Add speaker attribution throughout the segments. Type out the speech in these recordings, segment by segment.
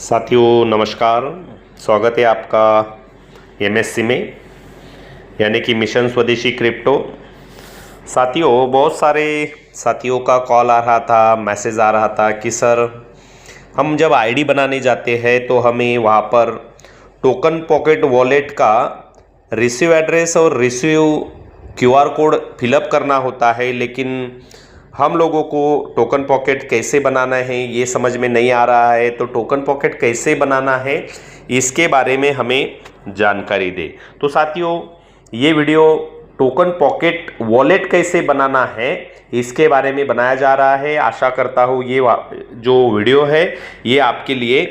Speaker 1: साथियों नमस्कार। स्वागत है आपका एमएससी में यानी कि मिशन स्वदेशी क्रिप्टो। साथियों बहुत सारे साथियों का कॉल आ रहा था, मैसेज आ रहा था कि सर हम जब आईडी बनाने जाते हैं तो हमें वहाँ पर टोकन पॉकेट वॉलेट का रिसीव एड्रेस और रिसीव क्यूआर कोड फिलअप करना होता है, लेकिन हम लोगों को टोकन पॉकेट कैसे बनाना है ये समझ में नहीं आ रहा है। तो टोकन पॉकेट कैसे बनाना है इसके बारे में हमें जानकारी दे। तो साथियों ये वीडियो टोकन पॉकेट वॉलेट कैसे बनाना है इसके बारे में बनाया जा रहा है। आशा करता हूँ ये जो वीडियो है ये आपके लिए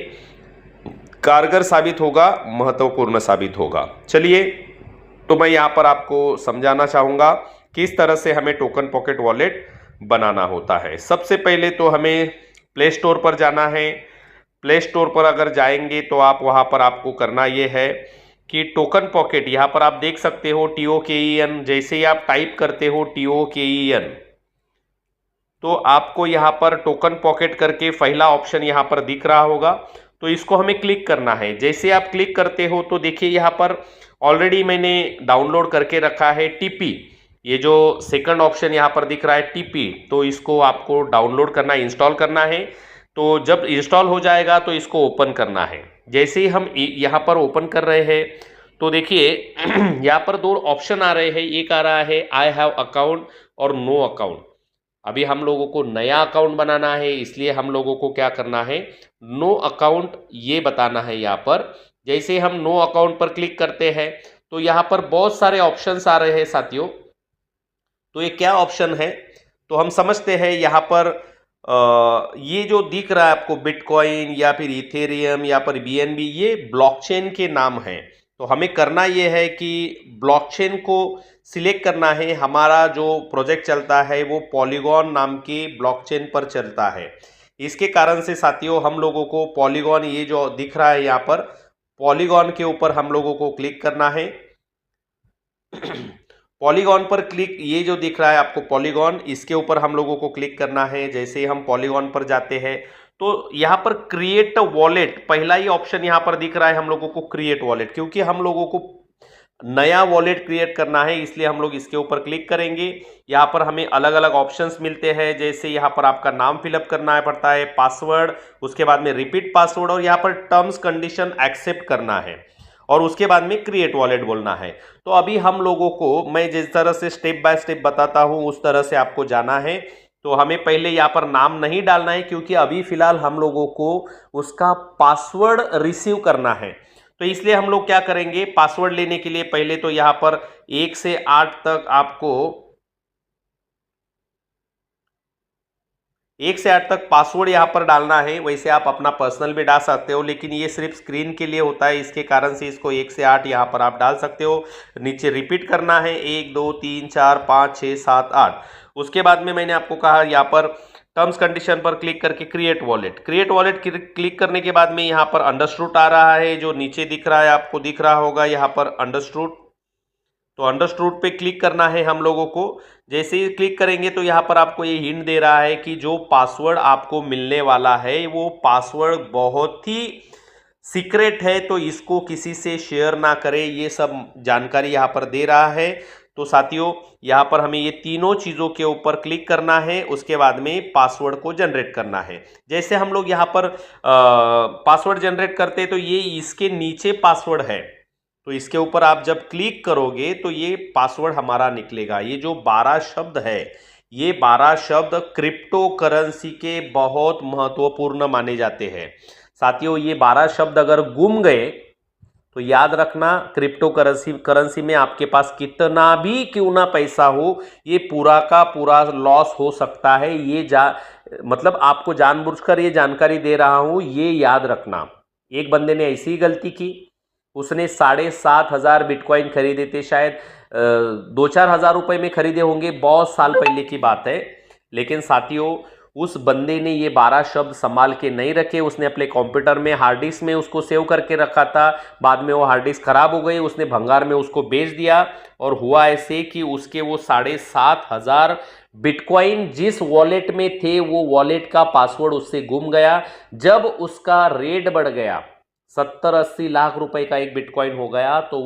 Speaker 1: कारगर साबित होगा, महत्वपूर्ण साबित होगा। चलिए तो मैं यहाँ पर आपको समझाना चाहूँगा किस तरह से हमें टोकन पॉकेट वॉलेट बनाना होता है। सबसे पहले तो हमें प्ले स्टोर पर जाना है। प्ले स्टोर पर अगर जाएंगे तो आप वहाँ पर आपको करना ये है कि टोकन पॉकेट, यहाँ पर आप देख सकते हो TOKEN। जैसे ही आप टाइप करते हो TOKEN तो आपको यहाँ पर टोकन पॉकेट करके पहला ऑप्शन यहाँ पर दिख रहा होगा, तो इसको हमें क्लिक करना है। जैसे आप क्लिक करते हो तो देखिए यहाँ पर ऑलरेडी मैंने डाउनलोड करके रखा है TP। ये जो सेकंड ऑप्शन यहाँ पर दिख रहा है TP, तो इसको आपको डाउनलोड करना, इंस्टॉल करना है। तो जब इंस्टॉल हो जाएगा तो इसको ओपन करना है। जैसे ही हम यहाँ पर ओपन कर रहे हैं तो देखिए यहाँ पर दो ऑप्शन आ रहे हैं। एक आ रहा है आई हैव अकाउंट और नो अकाउंट। अभी हम लोगों को नया अकाउंट बनाना है, इसलिए हम लोगों को क्या करना है, नो अकाउंट ये बताना है यहाँ पर। जैसे हम नो अकाउंट पर क्लिक करते हैं तो यहाँ पर बहुत सारे ऑप्शंस आ रहे हैं साथियों। तो ये क्या ऑप्शन है तो हम समझते हैं। यहाँ पर ये जो दिख रहा है आपको बिटकॉइन या फिर इथेरियम या फिर BNB, ये ब्लॉकचेन के नाम हैं। तो हमें करना ये है कि ब्लॉकचेन को सिलेक्ट करना है। हमारा जो प्रोजेक्ट चलता है वो पॉलीगॉन नाम के ब्लॉकचेन पर चलता है। इसके कारण से साथियों हम लोगों को पॉलीगॉन, ये जो दिख रहा है यहाँ पर पॉलीगॉन के ऊपर हम लोगों को क्लिक करना है। पॉलीगॉन पर क्लिक, ये जो दिख रहा है आपको पॉलीगॉन, इसके ऊपर हम लोगों को क्लिक करना है। जैसे ही हम पॉलीगॉन पर जाते हैं तो यहाँ पर क्रिएट वॉलेट, पहला ही ऑप्शन यहाँ पर दिख रहा है हम लोगों को क्रिएट वॉलेट। क्योंकि हम लोगों को नया वॉलेट क्रिएट करना है इसलिए हम लोग इसके ऊपर क्लिक करेंगे। यहाँ पर हमें अलग अलग ऑप्शंस मिलते हैं। जैसे यहाँ पर आपका नाम फिलअप करना पड़ता है, पासवर्ड, उसके बाद में रिपीट पासवर्ड, और यहाँ पर टर्म्स कंडीशन एक्सेप्ट करना है, और उसके बाद में क्रिएट वॉलेट बोलना है। तो अभी हम लोगों को, मैं जिस तरह से स्टेप बाय स्टेप बताता हूं उस तरह से आपको जाना है। तो हमें पहले यहाँ पर नाम नहीं डालना है क्योंकि अभी फिलहाल हम लोगों को उसका पासवर्ड रिसीव करना है। तो इसलिए हम लोग क्या करेंगे, पासवर्ड लेने के लिए पहले तो यहाँ पर 1 से 8 तक आपको 1 से 8 तक पासवर्ड यहाँ पर डालना है। वैसे आप अपना पर्सनल भी डाल सकते हो, लेकिन ये सिर्फ स्क्रीन के लिए होता है, इसके कारण से इसको 1 से 8 यहाँ पर आप डाल सकते हो। नीचे रिपीट करना है 1 2 3 4 5 6 7 8। उसके बाद में मैंने आपको कहा यहाँ पर टर्म्स कंडीशन पर क्लिक करके क्रिएट वॉलेट क्लिक करने के बाद में यहाँ पर अंडरस्टूड आ रहा है, जो नीचे दिख रहा है आपको दिख रहा होगा यहाँ पर अंडरस्टूड। तो अंडरस्टूड पे क्लिक करना है हम लोगों को। जैसे ही क्लिक करेंगे तो यहाँ पर आपको ये हिंट दे रहा है कि जो पासवर्ड आपको मिलने वाला है वो पासवर्ड बहुत ही सीक्रेट है, तो इसको किसी से शेयर ना करें, ये सब जानकारी यहाँ पर दे रहा है। तो साथियों यहाँ पर हमें ये तीनों चीज़ों के ऊपर क्लिक करना है, उसके बाद में पासवर्ड को जनरेट करना है। जैसे हम लोग यहाँ पर पासवर्ड जनरेट करते हैं तो ये इसके नीचे पासवर्ड है, तो इसके ऊपर आप जब क्लिक करोगे तो ये पासवर्ड हमारा निकलेगा। ये जो 12 शब्द है, ये 12 शब्द क्रिप्टो करेंसी के बहुत महत्वपूर्ण माने जाते हैं साथियों। ये 12 शब्द अगर गुम गए तो याद रखना, क्रिप्टो करेंसी में आपके पास कितना भी क्यों ना पैसा हो, ये पूरा का पूरा लॉस हो सकता है। ये मतलब आपको जानबूझकर ये जानकारी दे रहा हूं, ये याद रखना। एक बंदे ने ऐसी ही गलती की, उसने 7,500 बिटकॉइन खरीदे थे, शायद 2-4 हज़ार रुपए में खरीदे होंगे, बहुत साल पहले की बात है। लेकिन साथियों उस बंदे ने ये 12 शब्द संभाल के नहीं रखे, उसने अपने कंप्यूटर में हार्ड डिस्क में उसको सेव करके रखा था। बाद में वो हार्ड डिस्क खराब हो गई, उसने भंगार में उसको बेच दिया, और हुआ ऐसे कि उसके वो 7,500 बिटकॉइन जिस वॉलेट में थे वो वॉलेट का पासवर्ड उससे गुम गया। जब उसका रेट बढ़ गया, 70-80 लाख रुपए का एक बिटकॉइन हो गया, तो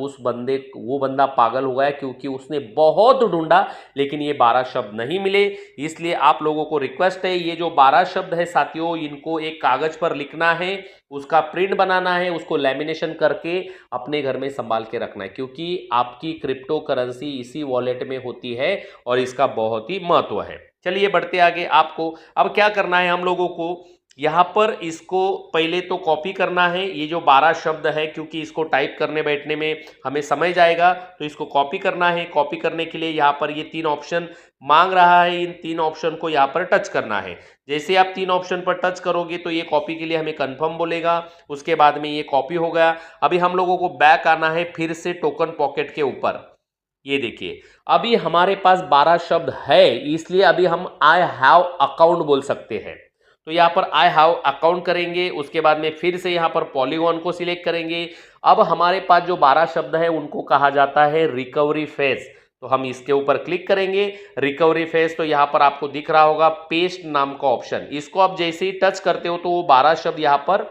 Speaker 1: वो बंदा पागल हो गया, क्योंकि उसने बहुत ढूंढा लेकिन ये 12 शब्द नहीं मिले। इसलिए आप लोगों को रिक्वेस्ट है, ये जो 12 शब्द है साथियों, इनको एक कागज पर लिखना है, उसका प्रिंट बनाना है, उसको लैमिनेशन करके अपने घर में संभाल के रखना है, क्योंकि आपकी क्रिप्टो करेंसी इसी वॉलेट में होती है और इसका बहुत ही महत्व है। चलिए बढ़ते आगे। आपको अब क्या करना है, हम लोगों को यहाँ पर इसको पहले तो कॉपी करना है, ये जो 12 शब्द है, क्योंकि इसको टाइप करने बैठने में हमें समय जाएगा, तो इसको कॉपी करना है। कॉपी करने के लिए यहाँ पर ये 3 ऑप्शन मांग रहा है, इन 3 ऑप्शन को यहाँ पर टच करना है। जैसे आप 3 ऑप्शन पर टच करोगे तो ये कॉपी के लिए हमें कंफर्म बोलेगा, उसके बाद में ये कॉपी हो गया। अभी हम लोगों को बैक आना है फिर से टोकन पॉकेट के ऊपर। ये देखिए अभी हमारे पास 12 शब्द है, इसलिए अभी हम आई हैव अकाउंट बोल सकते हैं। तो यहाँ पर आई हैव अकाउंट करेंगे, उसके बाद में फिर से यहाँ पर पॉलीगॉन को सिलेक्ट करेंगे। अब हमारे पास जो 12 शब्द है उनको कहा जाता है रिकवरी फेज, तो हम इसके ऊपर क्लिक करेंगे रिकवरी फेज। तो यहाँ पर आपको दिख रहा होगा पेस्ट नाम का ऑप्शन, इसको आप जैसे ही टच करते हो तो वो 12 शब्द यहाँ पर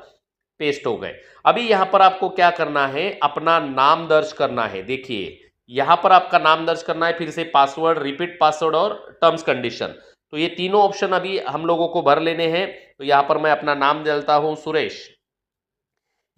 Speaker 1: पेस्ट हो गए। अभी यहाँ पर आपको क्या करना है, अपना नाम दर्ज करना है। देखिए यहाँ पर आपका नाम दर्ज करना है, फिर से पासवर्ड, रिपीट पासवर्ड और टर्म्स कंडीशन, तो ये तीनों ऑप्शन अभी हम लोगों को भर लेने हैं। तो यहाँ पर मैं अपना नाम डालता हूँ सुरेश।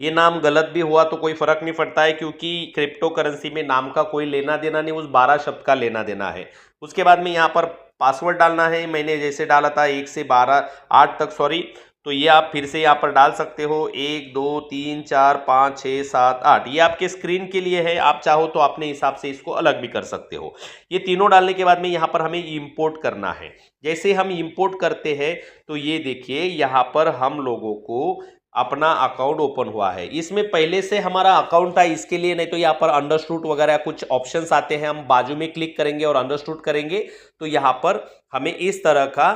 Speaker 1: ये नाम गलत भी हुआ तो कोई फर्क नहीं पड़ता है, क्योंकि क्रिप्टो करेंसी में नाम का कोई लेना देना नहीं, उस 12 शब्द का लेना देना है। उसके बाद में यहाँ पर पासवर्ड डालना है, मैंने जैसे डाला था 1 से 8 तक, सॉरी, तो ये आप फिर से यहाँ पर डाल सकते हो 1 2 3 4 5 6 7 8। ये आपके स्क्रीन के लिए है, आप चाहो तो अपने हिसाब से इसको अलग भी कर सकते हो। ये तीनों डालने के बाद में यहाँ पर हमें इंपोर्ट करना है। जैसे हम इंपोर्ट करते हैं तो ये देखिए यहाँ पर हम लोगों को अपना अकाउंट ओपन हुआ है। इसमें पहले से हमारा अकाउंट था, इसके लिए नहीं तो यहाँ पर अंडरस्टूड वगैरह कुछ ऑप्शंस आते हैं, हम बाजू में क्लिक करेंगे और अंडरस्टूड करेंगे तो यहाँ पर हमें इस तरह का